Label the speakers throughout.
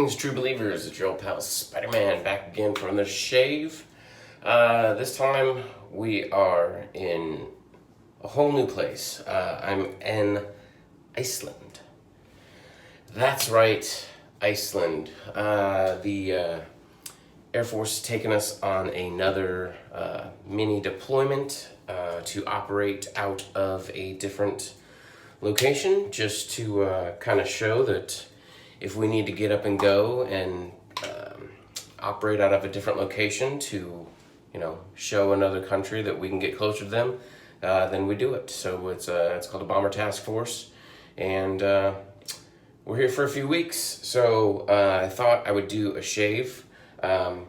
Speaker 1: Greetings, true believers. It's your old pal Spider-Man back again for another shave. This time we are in a whole new place. I'm in Iceland. That's right, Iceland. The Air Force taking us on another mini deployment to operate out of a different location, just to kind of show that if we need to get up and go and operate out of a different location to, show another country that we can get closer to them, then we do it. So it's called a Bomber Task Force, and we're here for a few weeks. So I thought I would do a shave. The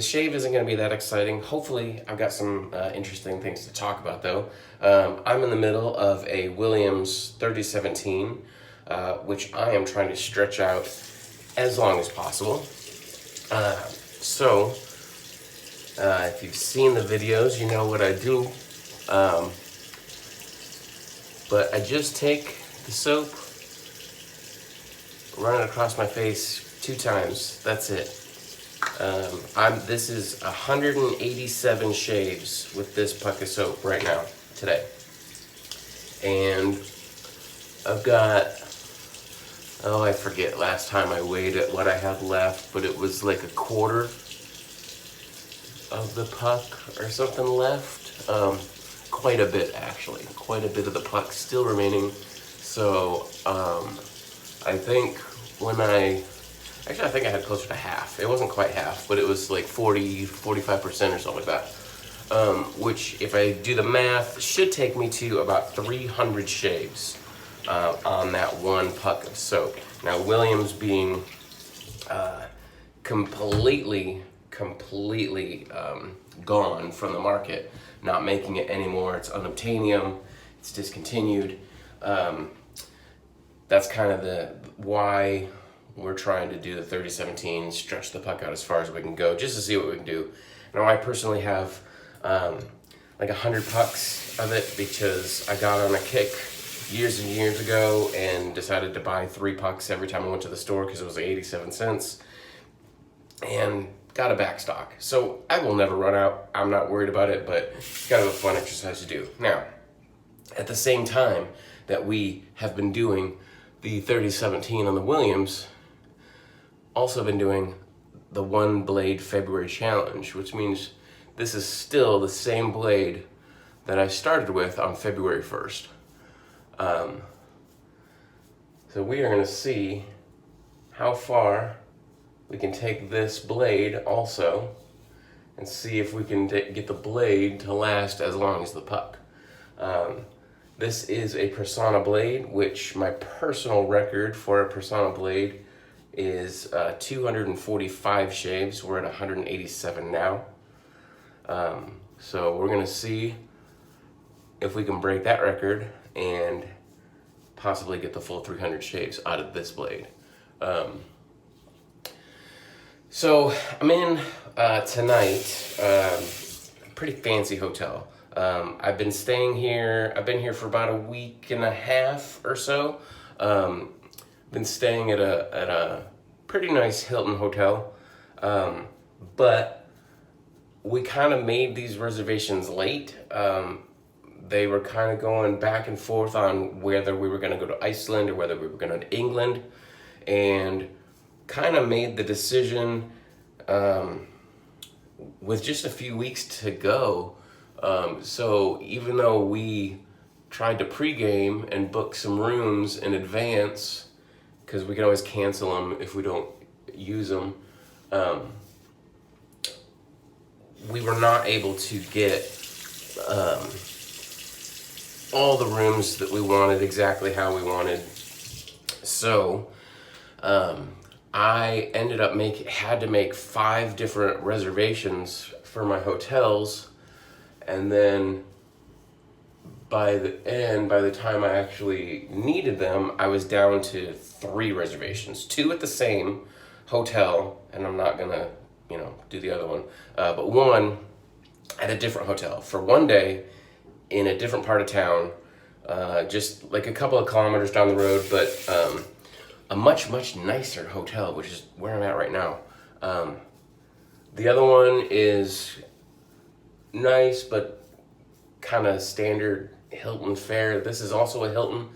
Speaker 1: shave isn't going to be that exciting. Hopefully, I've got some interesting things to talk about, though. I'm in the middle of a Williams 3017, which I am trying to stretch out as long as possible. If you've seen the videos, you know what I do. But I just take the soap, run it across my face 2 times. That's it. This is 187 shaves with this puck of soap right now, today. And I've got, I forget last time I weighed it, what I had left, but it was like a quarter of the puck or something left. Quite a bit, actually. Quite a bit of the puck still remaining. So, I think I think I had closer to half. It wasn't quite half, but it was like 45% or something like that. Which, if I do the math, should take me to about 300 shaves on that one puck of soap. Now, Williams being completely gone from the market, not making it anymore. It's unobtainium. It's discontinued. That's kind of why we're trying to do the 3017, stretch the puck out as far as we can go, just to see what we can do. Now, I personally have like 100 pucks of it because I got on a kick years and years ago and decided to buy 3 pucks every time I went to the store because it was like 87 cents, and got a back stock. So I will never run out. I'm not worried about it, but it's kind of a fun exercise to do. Now, at the same time that we have been doing the 3017 on the Williams, also been doing the 1 blade February challenge, which means this is still the same blade that I started with on February 1st. So we are going to see how far we can take this blade also, and see if we can get the blade to last as long as the puck. This is a Persona blade, which my personal record for a Persona blade is 245 shaves. We're at 187 now. So we're gonna see if we can break that record and possibly get the full 300 shaves out of this blade. So I'm in tonight, pretty fancy hotel. I've been staying here. I've been here for about a week and a half or so. Been staying at a pretty nice Hilton hotel, but we kind of made these reservations late. They were kind of going back and forth on whether we were going to go to Iceland or whether we were going to England, and kind of made the decision with just a few weeks to go. So even though we tried to pregame and book some rooms in advance, because we can always cancel them if we don't use them, we were not able to get all the rooms that we wanted exactly how we wanted. So I ended up had to make 5 different reservations for my hotels, and then by the time I actually needed them, I was down to 3 reservations, 2 at the same hotel, and I'm not gonna, do the other one, but 1 at a different hotel for 1 day in a different part of town, just like a couple of kilometers down the road, but a much, much nicer hotel, which is where I'm at right now. The other one is nice, but kind of standard Hilton fare. This is also a Hilton,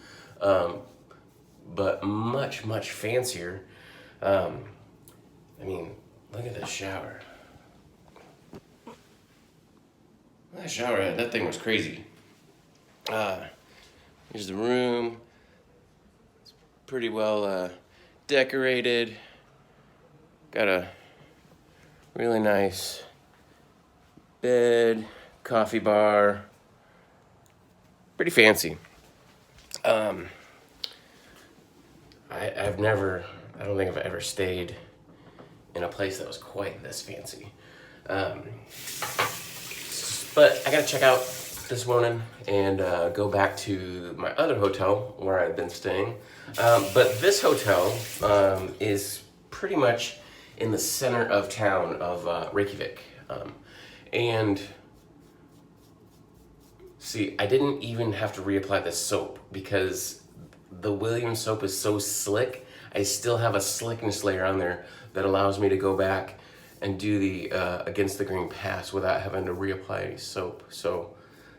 Speaker 1: but much, much fancier. I mean, look at this shower. That shower, that thing was crazy. Here's the room. It's pretty well decorated. Got a really nice bed, coffee bar. Pretty fancy. I don't think I've ever stayed in a place that was quite this fancy. But I gotta check out this morning and go back to my other hotel where I've been staying. But this hotel is pretty much in the center of town of Reykjavik. And see, I didn't even have to reapply the soap because the Williams soap is so slick. I still have a slickness layer on there that allows me to go back and do the against the grain pass without having to reapply any soap. So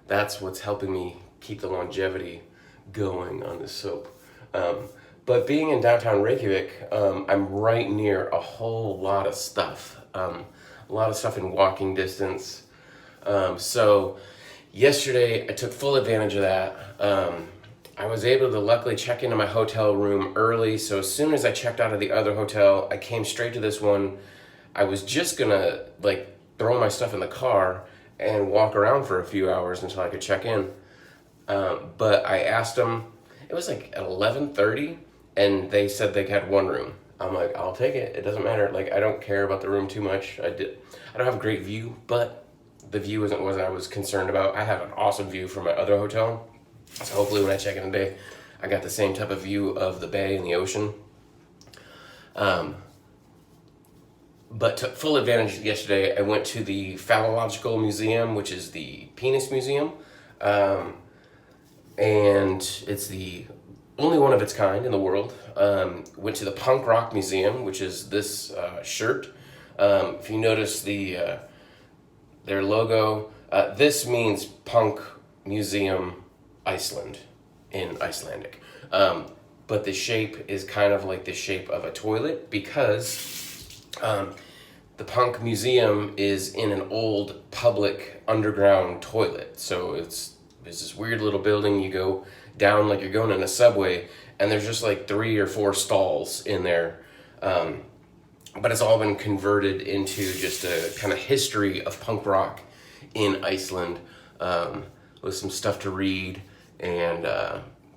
Speaker 1: that's what's helping me keep the longevity going on this soap. But being in downtown Reykjavik, I'm right near a whole lot of stuff. A lot of stuff in walking distance. So yesterday I took full advantage of that. I was able to luckily check into my hotel room early. So as soon as I checked out of the other hotel, I came straight to this one. I was just gonna throw my stuff in the car and walk around for a few hours until I could check in. But I asked them, it was like at 11:30, and they said they had one room. I'm like, I'll take it. It doesn't matter. I don't care about the room too much. I don't have a great view, but the view isn't what I was concerned about. I have an awesome view from my other hotel. So hopefully when I check in today, I got the same type of view of the bay and the ocean. But took full advantage yesterday. I went to the Phallological Museum, which is the penis museum. And it's the only one of its kind in the world. Went to the Punk Rock Museum, which is this shirt. If you notice their logo, this means Punk Museum Iceland in Icelandic. But the shape is kind of like the shape of a toilet because the Punk Museum is in an old public underground toilet. So it's this weird little building. You go down like you're going in a subway, and there's just 3 or 4 stalls in there. But it's all been converted into just a kind of history of punk rock in Iceland, with some stuff to read and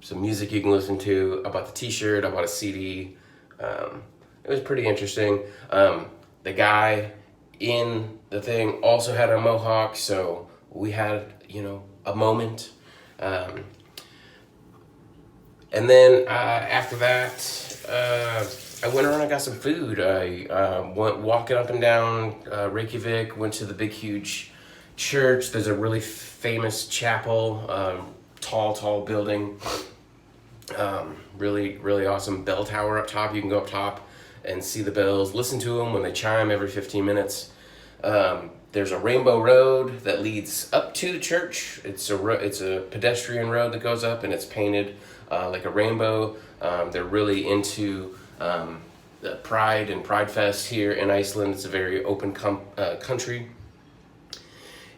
Speaker 1: some music you can listen to. I bought the t-shirt, I bought a CD. It was pretty interesting. The guy in the thing also had a mohawk, so we had, a moment. And then after that, I went around and got some food. I went walking up and down Reykjavik, went to the big, huge church. There's a really famous chapel, tall building. Really, really awesome bell tower up top. You can go up top and see the bells, listen to them when they chime every 15 minutes. There's a rainbow road that leads up to the church. It's a pedestrian road that goes up, and it's painted like a rainbow. They're really into the Pride and Pride Fest here in Iceland. It's a very open country.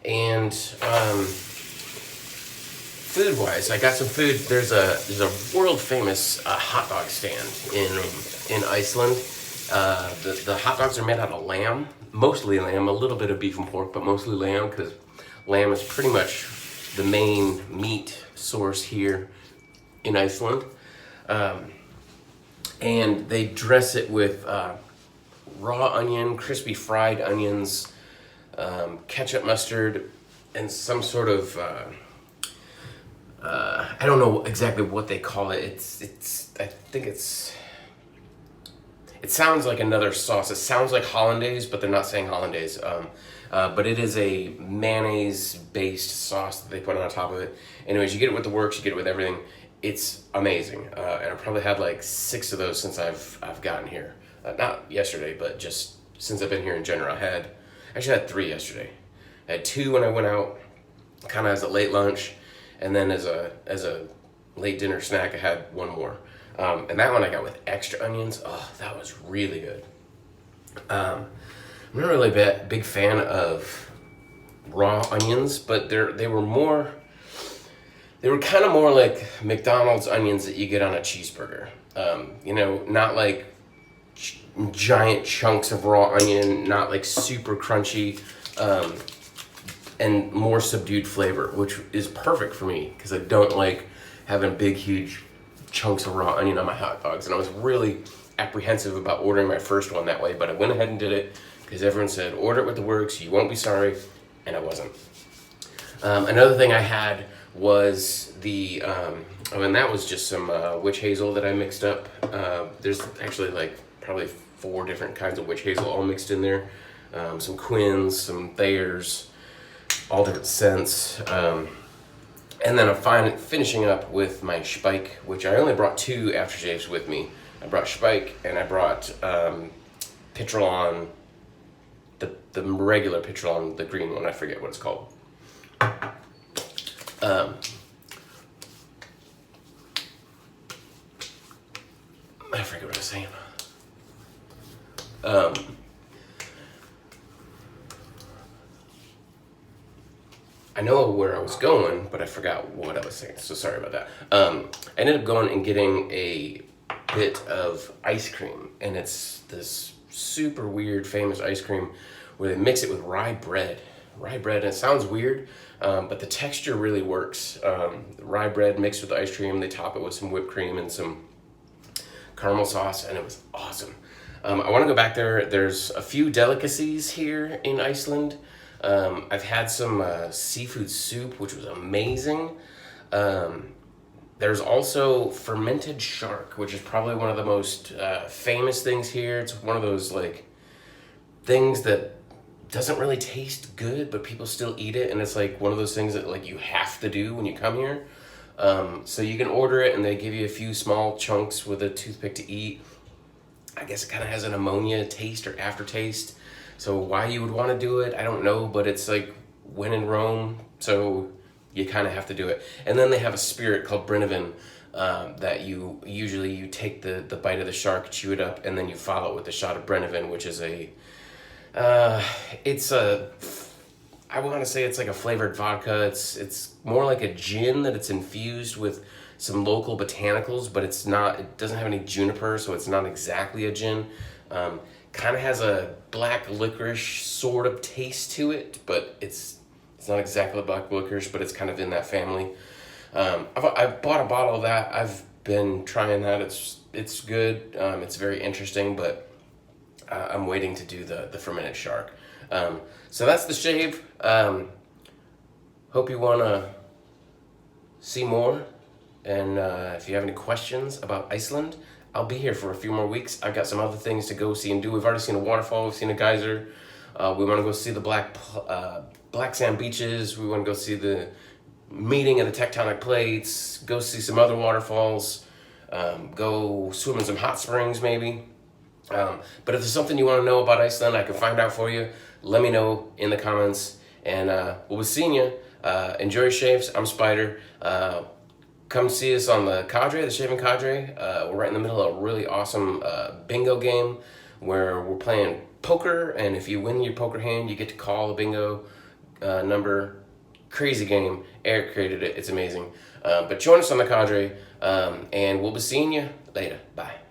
Speaker 1: And food-wise, I got some food. There's a world famous hot dog stand in Iceland. The hot dogs are made out of lamb, mostly lamb, a little bit of beef and pork, but mostly lamb because lamb is pretty much the main meat source here in Iceland. And they dress it with raw onion, crispy fried onions, ketchup, mustard, and some sort of I don't know exactly what they call it. I think it sounds like another sauce. It sounds like hollandaise, but they're not saying hollandaise. but it is a mayonnaise-based sauce that they put on top of it. Anyways, you get it with the works, you get it with everything. It's amazing, and I've probably had like 6 of those since I've gotten here. Not yesterday, but just since I've been here in general. Actually had 3 yesterday. I had 2 when I went out, kind of as a late lunch, and then as a late dinner snack, I had 1 more. And that one I got with extra onions. Oh, that was really good. I'm not really a big fan of raw onions, but they were kind of more like McDonald's onions that you get on a cheeseburger. Not like giant chunks of raw onion, not like super crunchy, and more subdued flavor, which is perfect for me because I don't like having big, huge chunks of raw onion on my hot dogs. And I was really apprehensive about ordering my first one that way, but I went ahead and did it because everyone said, order it with the works, you won't be sorry, and I wasn't. Another thing I had was and that was just some witch hazel that I mixed up. There's actually like probably 4 different kinds of witch hazel all mixed in there. Some Quins, some Thayers, all different scents. And then I'm finishing up with my Spike, which I only brought 2 aftershaves with me. I brought Spike and I brought Petrolon, the regular Petrolon, the green one, I forget what it's called. I forget what I was saying. I know where I was going, but I forgot what I was saying, so sorry about that. I ended up going and getting a bit of ice cream, and it's this super weird, famous ice cream where they mix it with rye bread. Rye bread, and it sounds weird, but the texture really works. Rye bread mixed with the ice cream, they top it with some whipped cream and some caramel sauce, and it was awesome. I want to go back there. There's a few delicacies here in Iceland. I've had some seafood soup, which was amazing. There's also fermented shark, which is probably one of the most famous things here. It's one of those like things that doesn't really taste good, but people still eat it, and it's like one of those things that like you have to do when you come here. So you can order it, and they give you a few small chunks with a toothpick to eat. I guess it kind of has an ammonia taste or aftertaste. So why you would want to do it, I don't know, but it's like when in Rome, so you kind of have to do it. And then they have a spirit called Brennivin that you take the bite of the shark, chew it up, and then you follow it with a shot of Brennivin, which is I want to say it's like a flavored vodka. It's more like a gin that it's infused with some local botanicals, but it doesn't have any juniper, so it's not exactly a gin. Kind of has a black licorice sort of taste to it, but it's not exactly black licorice, but it's kind of in that family. I bought a bottle of that. I've been trying that. It's good. It's very interesting, but I'm waiting to do the fermented shark. So that's the shave. Hope you want to see more. And if you have any questions about Iceland, I'll be here for a few more weeks. I've got some other things to go see and do. We've already seen a waterfall. We've seen a geyser. We want to go see the black sand beaches. We want to go see the meeting of the tectonic plates. Go see some other waterfalls. Go swim in some hot springs maybe. But if there's something you want to know about Iceland, I can find out for you. Let me know in the comments. And we'll be seeing you. Enjoy your shaves. I'm Spider. Come see us on the Cadre, the Shaving Cadre. We're right in the middle of a really awesome bingo game where we're playing poker, and if you win your poker hand, you get to call the bingo number. Crazy game. Eric created it. It's amazing. But join us on the Cadre, and we'll be seeing you later. Bye.